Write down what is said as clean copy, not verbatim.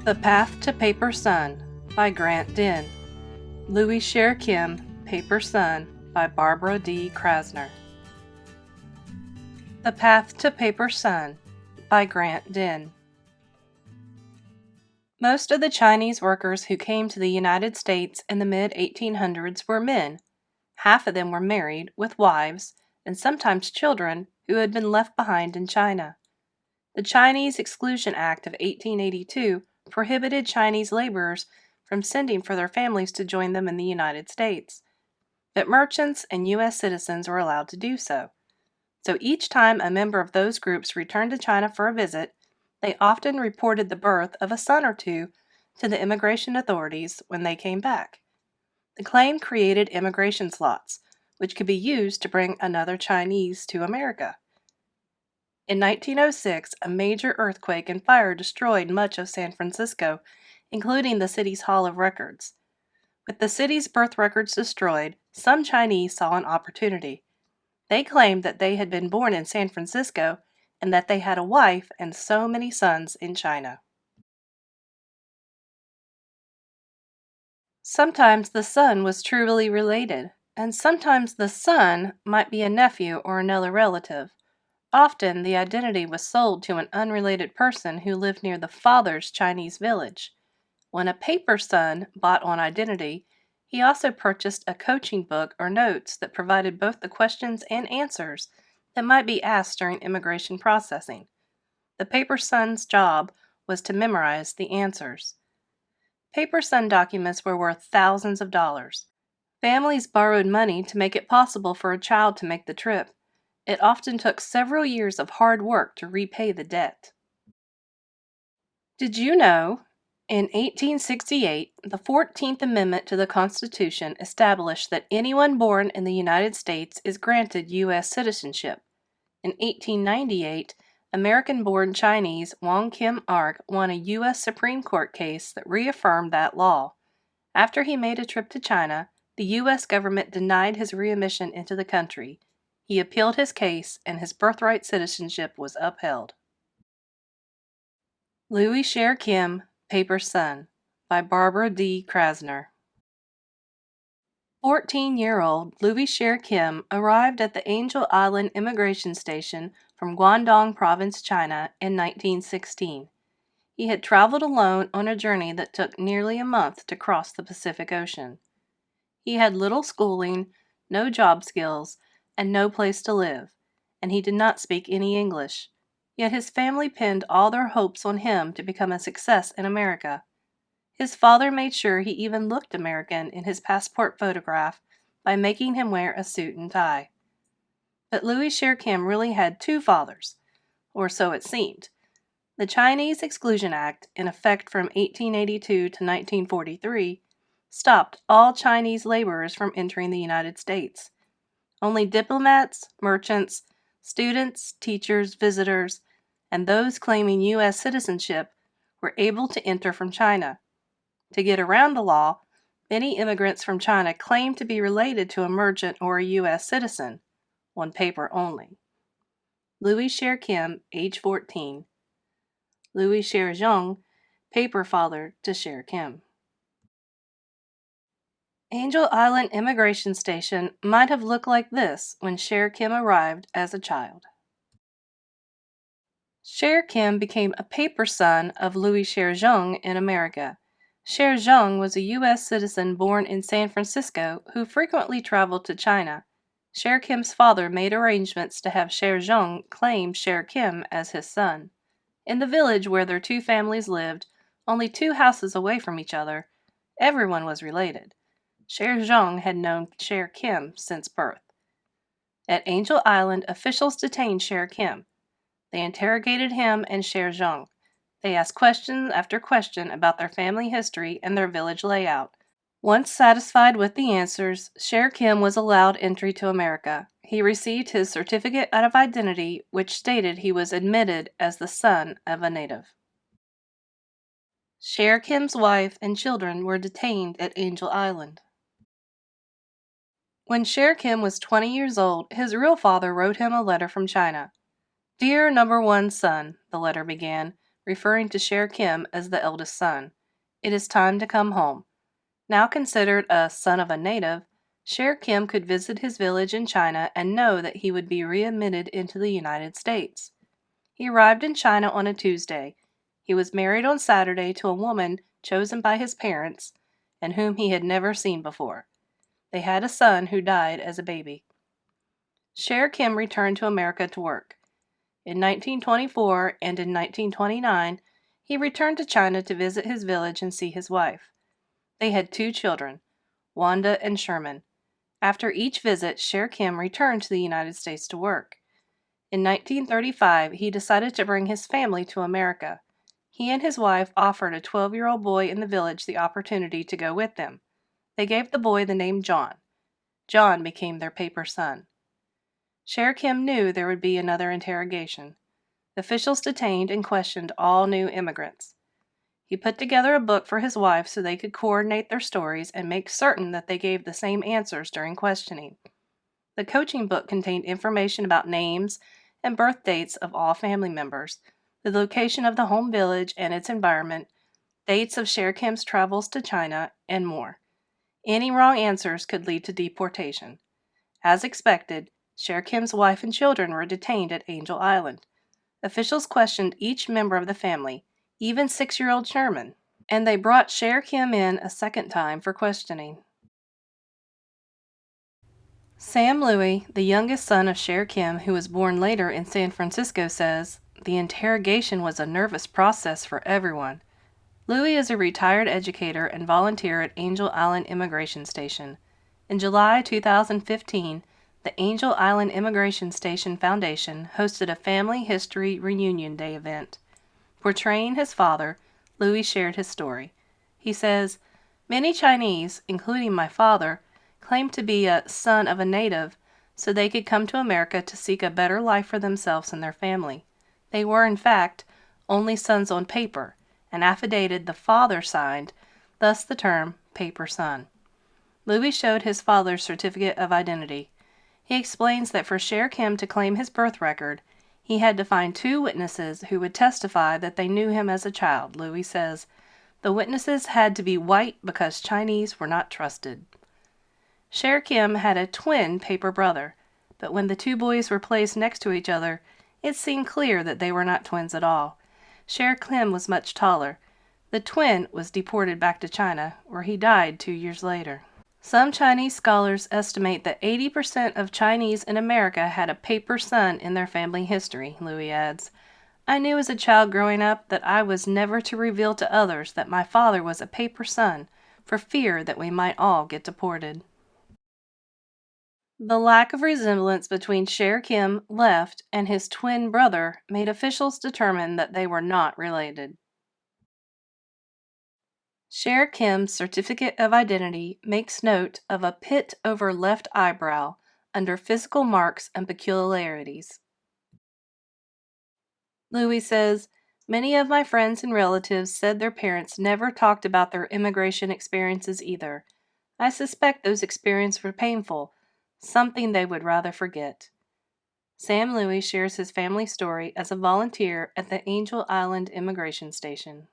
The Path to Paper Sun by Grant Dinh. Louie Sher Kim, Paper Sun by Barbara D. Krasner. The Path to Paper Sun by Grant Dinh. Most of the Chinese workers who came to the United States in the mid-1800s were men. Half of them were married, with wives, and sometimes children who had been left behind in China. The Chinese Exclusion Act of 1882 prohibited Chinese laborers from sending for their families to join them in the United States, but merchants and U.S. citizens were allowed to do so. So each time a member of those groups returned to China for a visit, they often reported the birth of a son or two to the immigration authorities when they came back. The claim created immigration slots, which could be used to bring another Chinese to America. In 1906, a major earthquake and fire destroyed much of San Francisco, including the city's Hall of Records. With the city's birth records destroyed, some Chinese saw an opportunity. They claimed that they had been born in San Francisco and that they had a wife and so many sons in China. Sometimes the son was truly related, and sometimes the son might be a nephew or another relative. Often, the identity was sold to an unrelated person who lived near the father's Chinese village. When a paper son bought on identity, he also purchased a coaching book or notes that provided both the questions and answers that might be asked during immigration processing. The paper son's job was to memorize the answers. Paper son documents were worth thousands of dollars. Families borrowed money to make it possible for a child to make the trip. It often took several years of hard work to repay the debt. Did you know? In 1868, the 14th Amendment to the Constitution established that anyone born in the United States is granted U.S. citizenship. In 1898, American-born Chinese Wong Kim Ark won a U.S. Supreme Court case that reaffirmed that law. After he made a trip to China, the U.S. government denied his readmission into the country. He appealed his case, and his birthright citizenship was upheld. Louie Sher Kim, Paper Sun by Barbara D. Krasner. 14-year-old Louie Sher Kim arrived at the Angel Island Immigration Station from Guangdong Province, China in 1916. He had traveled alone on a journey that took nearly a month to cross the Pacific Ocean. He had little schooling, no job skills, and no place to live, and he did not speak any English. Yet his family pinned all their hopes on him to become a success in America. His father made sure he even looked American in his passport photograph by making him wear a suit and tie. But Louie Sher Kim really had two fathers, or so it seemed. The Chinese Exclusion Act, in effect from 1882 to 1943, stopped all Chinese laborers from entering the United States. Only diplomats, merchants, students, teachers, visitors, and those claiming U.S. citizenship were able to enter from China. To get around the law, many immigrants from China claimed to be related to a merchant or a U.S. citizen, on paper only. Louie Sher Kim, age 14. Louie Sher Zhong, paper father to Sher Kim. Angel Island Immigration Station might have looked like this when Sher Kim arrived as a child. Sher Kim became a paper son of Louie Sher Zhong in America. Sher Zhong was a U.S. citizen born in San Francisco who frequently traveled to China. Sher Kim's father made arrangements to have Sher Zhong claim Sher Kim as his son. In the village where their two families lived, only 2 houses away from each other, everyone was related. Sher Zhong had known Sher Kim since birth. At Angel Island, officials detained Sher Kim. They interrogated him and Sher Zhong. They asked question after question about their family history and their village layout. Once satisfied with the answers, Sher Kim was allowed entry to America. He received his certificate of identity, which stated he was admitted as the son of a native. Sher Kim's wife and children were detained at Angel Island. When Sher Kim was 20 years old, his real father wrote him a letter from China. "Dear number 1 son," the letter began, referring to Sher Kim as the eldest son. It is time to come home. Now considered a son of a native, Sher Kim could visit his village in China and know that he would be readmitted into the United States. He arrived in China on a Tuesday. He was married on Saturday to a woman chosen by his parents and whom he had never seen before. They had a son who died as a baby. Sher Kim returned to America to work. In 1924 and in 1929, he returned to China to visit his village and see his wife. They had 2 children, Wanda and Sherman. After each visit, Sher Kim returned to the United States to work. In 1935, he decided to bring his family to America. He and his wife offered a 12-year-old boy in the village the opportunity to go with them. They gave the boy the name John. John became their paper son. Sher Kim knew there would be another interrogation. Officials detained and questioned all new immigrants. He put together a book for his wife so they could coordinate their stories and make certain that they gave the same answers during questioning. The coaching book contained information about names and birth dates of all family members, the location of the home village and its environment, dates of Sher Kim's travels to China, and more. Any wrong answers could lead to deportation. As expected, Sher Kim's wife and children were detained at Angel Island. Officials questioned each member of the family, even 6-year-old Sherman, and they brought Sher Kim in a second time for questioning. Sam Louie, the youngest son of Sher Kim, who was born later in San Francisco, says, "The interrogation was a nervous process for everyone." Louie is a retired educator and volunteer at Angel Island Immigration Station. In July 2015, the Angel Island Immigration Station Foundation hosted a Family History Reunion Day event. Portraying his father, Louie shared his story. He says, "Many Chinese, including my father, claimed to be a son of a native so they could come to America to seek a better life for themselves and their family. They were, in fact, only sons on paper, an affidavit the father signed, thus the term paper son." Louie showed his father's certificate of identity. He explains that for Sher Kim to claim his birth record, he had to find 2 witnesses who would testify that they knew him as a child. Louie says, "The witnesses had to be white because Chinese were not trusted." Sher Kim had a twin paper brother, but when the 2 boys were placed next to each other, it seemed clear that they were not twins at all. Sher Kim was much taller. The twin was deported back to China, where he died 2 years later. Some Chinese scholars estimate that 80% of Chinese in America had a paper son in their family history, Louie adds. "I knew as a child growing up that I was never to reveal to others that my father was a paper son, for fear that we might all get deported." The lack of resemblance between Sher Kim left and his twin brother made officials determine that they were not related. Sher Kim's certificate of identity makes note of a pit over left eyebrow under physical marks and peculiarities. Louie says, "Many of my friends and relatives said their parents never talked about their immigration experiences either. I suspect those experiences were painful, something they would rather forget." Sam Louie shares his family story as a volunteer at the Angel Island Immigration Station.